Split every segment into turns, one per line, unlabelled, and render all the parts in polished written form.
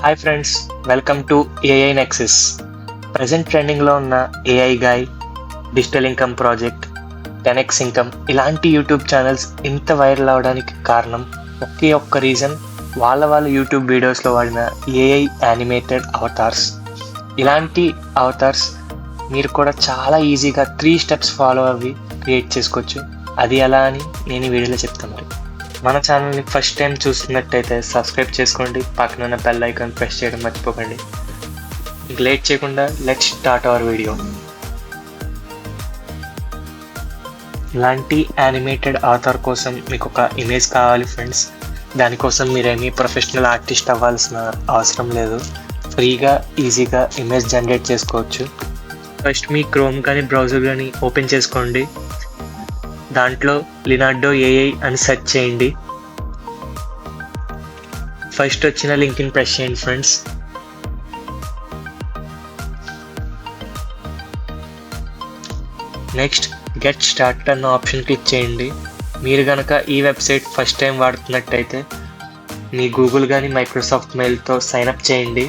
Hi friends, welcome to AI Nexus. Present ట్రెండింగ్లో ఉన్న AI guy, digital income project, 10x income ఇలాంటి YouTube channels ఇంత viral అవడానికి కారణం ఒకే ఒక్క రీజన్, వాళ్ళ యూట్యూబ్ వీడియోస్లో వాడిన ఏఐ యానిమేటెడ్ అవతార్స్. ఇలాంటి అవతార్స్ మీరు కూడా చాలా ఈజీగా 3 స్టెప్స్ ఫాలో అవి క్రియేట్ చేసుకోవచ్చు. అది ఎలా అని నేను ఈ వీడియోలో చెప్తాను. మరి మన ఛానల్ని ఫస్ట్ టైం చూస్తున్నట్టయితే సబ్స్క్రైబ్ చేసుకోండి, పక్కన ఉన్న బెల్ ఐకాన్ ప్రెస్ చేయడం మర్చిపోకండి. లేట్ చేయకుండా లెట్స్ స్టార్ట్ అవర్ వీడియో. ఇలాంటి యానిమేటెడ్ అవతార్ కోసం మీకు ఒక ఇమేజ్ కావాలి ఫ్రెండ్స్. దానికోసం మీరేమీ ప్రొఫెషనల్ ఆర్టిస్ట్ అవ్వాల్సిన అవసరం లేదు. ఫ్రీగా ఈజీగా ఇమేజ్ జనరేట్ చేసుకోవచ్చు. ఫస్ట్ మీ క్రోమ్ కానీ బ్రౌజర్ కానీ ఓపెన్ చేసుకోండి. దాంట్లో లినార్డో ఏఐ అని సెర్చ్ చేయండి. ఫస్ట్ వచ్చిన లింక్ని ప్రెస్ చేయండి ఫ్రెండ్స్. నెక్స్ట్ గెట్ స్టార్ట్ అన్న ఆప్షన్ క్లిక్ చేయండి. మీరు కనుక ఈ వెబ్సైట్ ఫస్ట్ టైం వాడుతున్నట్టయితే మీ గూగుల్ కానీ మైక్రోసాఫ్ట్ మెయిల్తో సైన్అప్ చేయండి.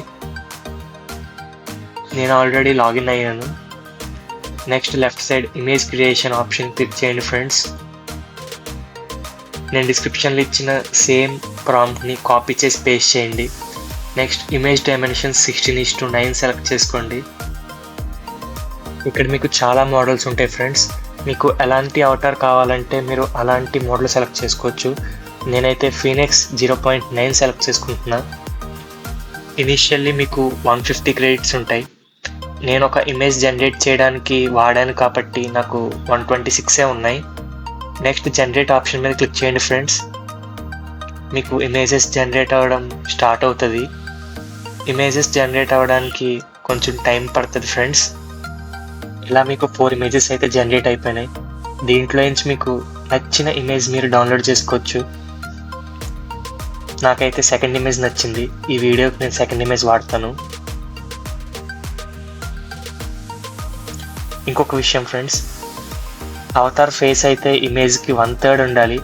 నేను ఆల్రెడీ లాగిన్ అయ్యాను. Next left side image creation option click చేయండి ఫ్రెండ్స్. నేను డిస్క్రిప్షన్లో ఇచ్చిన సేమ్ ప్రాంప్ట్ని కాపీ చేసి పేస్ట్ చేయండి. నెక్స్ట్ ఇమేజ్ డైమెన్షన్ 16:9 సెలెక్ట్ చేసుకోండి. ఇక్కడ మీకు చాలా మోడల్స్ ఉంటాయి ఫ్రెండ్స్. మీకు ఎలాంటి అవతార్ కావాలంటే మీరు అలాంటి మోడల్ సెలెక్ట్ చేసుకోవచ్చు. నేనైతే ఫీనిక్స్ 0.9 సెలెక్ట్ చేసుకుంటున్నా. ఇనిషియల్లీ మీకు 150 క్రెడిట్స్ ఉంటాయి. నేను ఒక ఇమేజ్ జనరేట్ చేయడానికి వాడాను కాబట్టి నాకు 126 ఉన్నాయి. నెక్స్ట్ జనరేట్ ఆప్షన్ మీద క్లిక్ చేయండి ఫ్రెండ్స్. మీకు ఇమేజెస్ జనరేట్ అవ్వడం స్టార్ట్ అవుతుంది. ఇమేజెస్ జనరేట్ అవ్వడానికి కొంచెం టైం పడుతుంది ఫ్రెండ్స్. ఇలా మీకు 4 ఇమేజెస్ అయితే జనరేట్ అయిపోయినాయి. దీంట్లో నుంచి మీకు నచ్చిన ఇమేజ్ మీరు డౌన్లోడ్ చేసుకోవచ్చు. నాకైతే సెకండ్ ఇమేజ్ నచ్చింది. ఈ వీడియోకి నేను సెకండ్ ఇమేజ్ వాడతాను. ఇంకొక విషయం ఫ్రెండ్స్, అవతార్ ఫేస్ అయితే ఇమేజ్కి 1/3 ఉండాలి.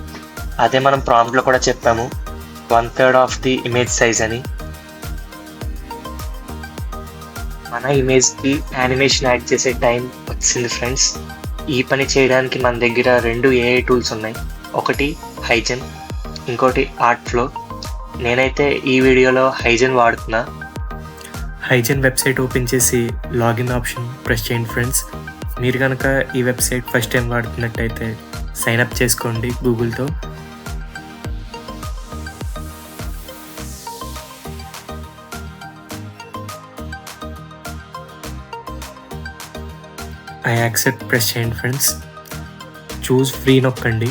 అదే మనం ప్రాంప్ట్లో కూడా చెప్పాము, 1/3 ఆఫ్ ది ఇమేజ్ సైజ్ అని. మన ఇమేజ్కి యానిమేషన్ యాడ్ చేసే టైం వచ్చింది ఫ్రెండ్స్. ఈ పని చేయడానికి మన దగ్గర 2 ఏఐ టూల్స్ ఉన్నాయి. ఒకటి హైజెన్, ఇంకోటి ఆర్ట్ ఫ్లో. నేనైతే ఈ వీడియోలో హైజెన్ వాడుతున్నా. హైజెన్ వెబ్సైట్ ఓపెన్ చేసి లాగిన్ ఆప్షన్ ప్రెస్ చేయండి ఫ్రెండ్స్. మీరు కనుక ఈ వెబ్సైట్ ఫస్ట్ టైం వాడుతున్నట్టయితే సైన్అప్ చేసుకోండి గూగుల్తో. ఐ యాక్సెప్ట్ ప్రెస్ చేయండి ఫ్రెండ్స్. చూస్ ఫ్రీ నొక్కండి.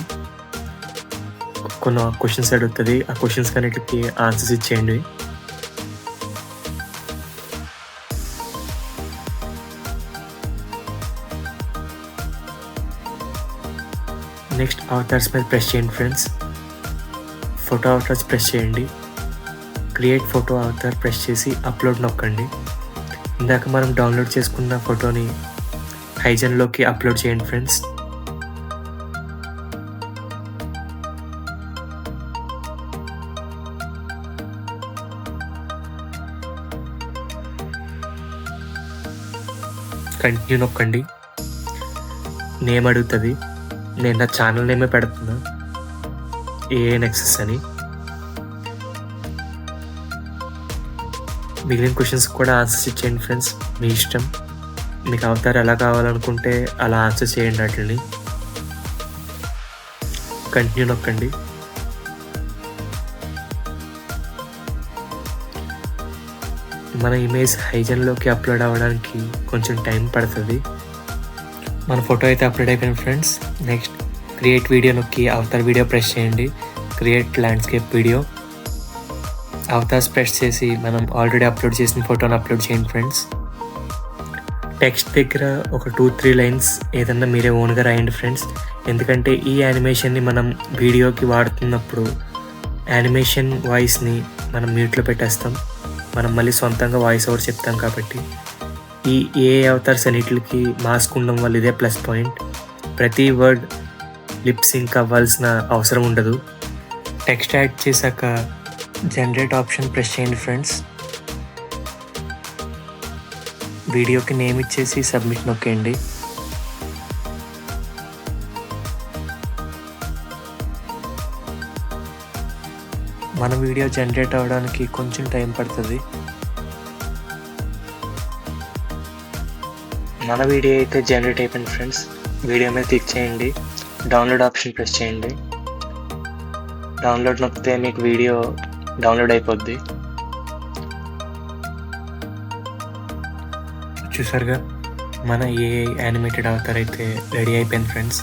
కొన్ని క్వశ్చన్స్ అడుగుతుంది. ఆ క్వశ్చన్స్ కన్నిటికి ఆన్సర్స్ ఇచ్చేయండి. నెక్స్ట్ అవతార్స్ మీద ప్రెస్ చేయండి ఫ్రెండ్స్. ఫోటో అవతార్స్ ప్రెస్ చేయండి. క్రియేట్ ఫోటో అవతార్ ప్రెస్ చేసి అప్లోడ్ నొక్కండి. ఇందాక మనం డౌన్లోడ్ చేసుకున్న ఫోటోని హైజన్లోకి అప్లోడ్ చేయండి ఫ్రెండ్స్. కంటిన్యూ నొక్కండి. నేమ్ అడుగుతుంది. నేను నా ఛానల్ నేమే పెడుతున్నా, ఏఐ నెక్సస్ అని. మిగిలిన క్వశ్చన్స్ కూడా ఆన్సర్స్ ఇచ్చేయండి ఫ్రెండ్స్, మీ ఇష్టం. మీకు అవతార్ ఎలా కావాలనుకుంటే అలా ఆన్సర్ చేయండి. వాటిని కంటిన్యూ నొక్కండి. మన ఇమేజ్ హైజన్లోకి అప్లోడ్ అవ్వడానికి కొంచెం టైం పడుతుంది. మన ఫోటో అయితే అప్లోడ్ అయిపోయింది ఫ్రెండ్స్. నెక్స్ట్ క్రియేట్ వీడియో నొక్కి అవతార్ వీడియో ప్రెస్ చేయండి. Create landscape video avatars press చేసి మనం ఆల్రెడీ అప్లోడ్ చేసిన ఫోటోని అప్లోడ్ చేయండి ఫ్రెండ్స్. టెక్స్ట్ దగ్గర ఒక 2-3 లైన్స్ ఏదన్నా మీరే ఓన్గా రాయండి ఫ్రెండ్స్. ఎందుకంటే ఈ యానిమేషన్ని మనం వీడియోకి వాడుతున్నప్పుడు యానిమేషన్ వాయిస్ని మనం మ్యూట్లో పెట్టేస్తాం. మనం మళ్ళీ సొంతంగా వాయిస్ ఓవర్ చెప్తాం కాబట్టి ఈ ఏఐ అవతార్స్ అన్నిటికి మాస్క్ ఉండడం వల్ల ఇదే ప్లస్ పాయింట్. ప్రతి వర్డ్ లిప్ సింక్ అవ్వాల్సిన అవసరం ఉండదు. టెక్స్ట్ యాడ్ చేశాక జనరేట్ ఆప్షన్ ప్రెస్ చేయండి ఫ్రెండ్స్. వీడియోకి నేమ్ ఇచ్చేసి సబ్మిట్ నొక్కేయండి. మన వీడియో జనరేట్ అవ్వడానికి కొంచెం టైం పడుతుంది. మన వీడియో అయితే జనరేట్ అయిపోయింది ఫ్రెండ్స్. వీడియో మీద క్లిక్ చేయండి, డౌన్లోడ్ ఆప్షన్ ప్రెస్ చేయండి. డౌన్లోడ్ నొక్కితే మీకు వీడియో డౌన్లోడ్ అయిపోద్ది. చూసారుగా మన ఏఐ యానిమేటెడ్ అవతార్ అయితే రెడీ అయిపోయింది ఫ్రెండ్స్.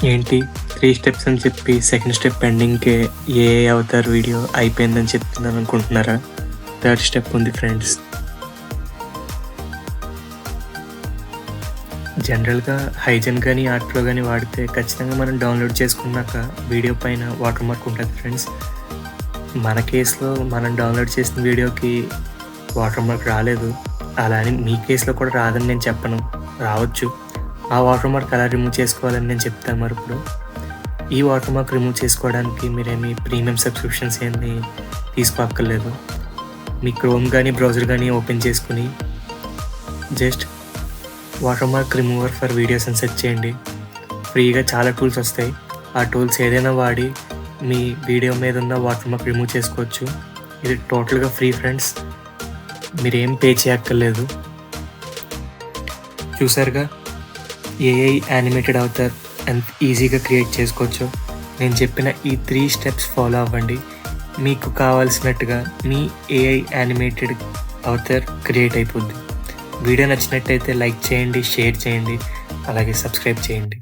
ఏంటి 3 స్టెప్స్ అని చెప్పి సెకండ్ స్టెప్ పెండింగ్కే ఏఐ అవతార్ వీడియో అయిపోయిందని చెప్తున్నాను అనుకుంటున్నారా? 3rd స్టెప్ ఉంది ఫ్రెండ్స్. జనరల్గా హైజన్ కానీ ఆర్ట్లో కానీ వాడితే ఖచ్చితంగా మనం డౌన్లోడ్ చేసుకున్నాక వీడియో పైన వాటర్ మార్క్ ఉంటుంది ఫ్రెండ్స్. మన కేసులో మనం డౌన్లోడ్ చేసిన వీడియోకి వాటర్ మార్క్ రాలేదు. అలా అని మీ కేసులో కూడా రాదని నేను చెప్పను, రావచ్చు. ఆ వాటర్ మార్క్ ఎలా రిమూవ్ చేసుకోవాలని నేను చెప్తాను. మరి ఇప్పుడు ఈ వాటర్ మార్క్ రిమూవ్ చేసుకోవడానికి మీరేమి ప్రీమియం సబ్స్క్రిప్షన్స్ ఏమి తీసుకోక్కర్లేదు. మీ క్రోమ్ కానీ బ్రౌజర్ కానీ ఓపెన్ చేసుకుని just water mark remover for videos అని సెర్చ్ చేయండి. ఫ్రీగా చాలా టూల్స్ వస్తాయి. ఆ టూల్స్ ఏదైనా వాడి మీ వీడియో మీద ఉన్న వాటర్ మార్క్ రిమూవ్ చేసుకోవచ్చు. ఇది టోటల్గా ఫ్రీ ఫ్రెండ్స్, మీరేం పే చేయక్కర్లేదు. చూసారుగా ఏఐ యానిమేటెడ్ అవతార్ ఎంత ఈజీగా క్రియేట్ చేసుకోవచ్చు. నేను చెప్పిన ఈ 3 స్టెప్స్ ఫాలో అవ్వండి, మీకు కావాల్సినట్టుగా మీ ఏఐ యానిమేటెడ్ అవతార్ క్రియేట్ అయిపోద్ది. వీడియో నచ్చినట్టయితే లైక్ చేయండి, షేర్ చేయండి, అలాగే సబ్స్క్రైబ్ చేయండి.